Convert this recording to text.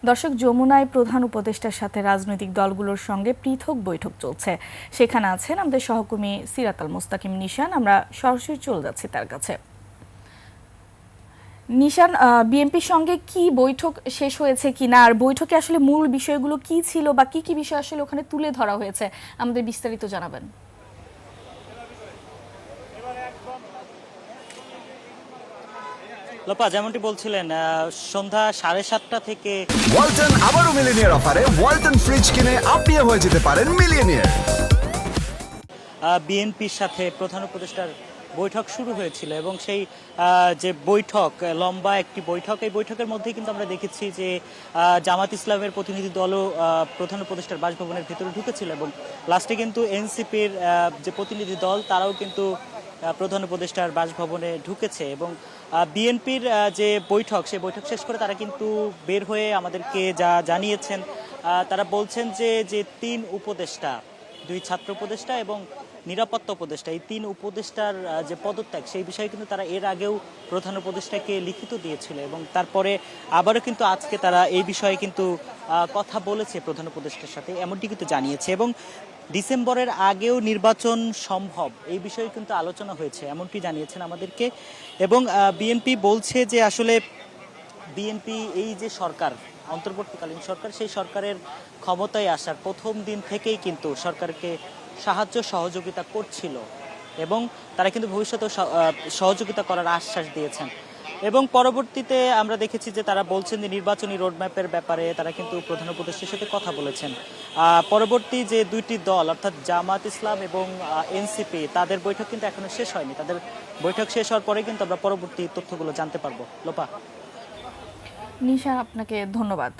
দর্শক, যমুনায় প্রধান উপদেষ্টার সাথে রাজনৈতিক দলগুলোর সঙ্গে পৃথক বৈঠক চলছে। সেখানে আছেন আমাদের সহকর্মী সিরাত আল মুস্তাকিম নিশান। আমরা সরাসরি চলে যাচ্ছি তার কাছে। নিশান, বিএনপির সঙ্গে কি বৈঠক শেষ হয়েছে কিনা, আর বৈঠকে আসলে মূল বিষয়গুলো কি ছিল বা কি কি বিষয় আসলে ওখানে তুলে ধরা হয়েছে, আমাদের বিস্তারিত জানাবেন। লোপা, যেমনটি বলছিলেন, সন্ধ্যা 7:30 থেকে ওয়ালটন আবারও মিলিনিয়ার অফারে ওয়ালটন ফ্রিজ কিনে আপনিও হয়ে যেতে পারেন মিলিয়নিয়ার। বিএনপির সাথে প্রধান উপদেষ্টার বৈঠক শুরু হয়েছিল এবং সেই যে বৈঠক, লম্বা একটি বৈঠক, এই বৈঠকের মধ্যে কিন্তু আমরা দেখেছি যে জামাত ইসলামের প্রতিনিধি দলও প্রধান উপদেষ্টার বাসভবনের ভিতরে ঢুকেছিল এবং লাস্টে কিন্তু এনসিপির যে প্রতিনিধি দল তারাও কিন্তু প্রধান উপদেষ্টার বাসভবনে ঢুকেছে এবং বিএনপির যে বৈঠক, সেই বৈঠক শেষ করে তারা কিন্তু বের হয়ে আমাদেরকে যা জানিয়েছেন, তারা বলছেন যে যে 3 উপদেষ্টা, 2 ছাত্র উপদেষ্টা এবং নিরাপত্তা উপদেষ্টা, এই 3 উপদেষ্টার যে পদত্যাগ, সেই বিষয়ে কিন্তু তারা এর আগেও প্রধান উপদেষ্টাকে লিখিত দিয়েছিল এবং তারপরে আবারও কিন্তু আজকে তারা এই বিষয়ে কিন্তু কথা বলেছে প্রধান উপদেষ্টার সাথে, এমনটি কিন্তু জানিয়েছে এবং ডিসেম্বরের আগেও নির্বাচন সম্ভব, এই বিষয়ে কিন্তু আলোচনা হয়েছে এমনটি জানিয়েছেন আমাদেরকে। এবং বিএনপি বলছে যে আসলে বিএনপি এই যে সরকার, অন্তর্বর্তীকালীন সরকার, সেই সরকারের ক্ষমতায় আসার প্রথম দিন থেকেই কিন্তু সরকারকে সাহায্য সহযোগিতা করছিল এবং তারা কিন্তু ভবিষ্যতেও সহযোগিতা করার আশ্বাস দিয়েছেন এবং পরবর্তীতে আমরা দেখেছি যে তারা বলছেন যে নির্বাচনী রোডম্যাপের ব্যাপারে তারা কিন্তু প্রধান উপদেষ্টার সাথে কথা বলেছেন। পরবর্তী যে 2টি দল, অর্থাৎ জামাত ইসলাম এবং এনসিপি, তাদের বৈঠক কিন্তু এখনো শেষ হয়নি। তাদের বৈঠক শেষ হওয়ার পরে কিন্তু আমরা পরবর্তী তথ্যগুলো জানতে পারবো। লোপা। নিশান, আপনাকে ধন্যবাদ।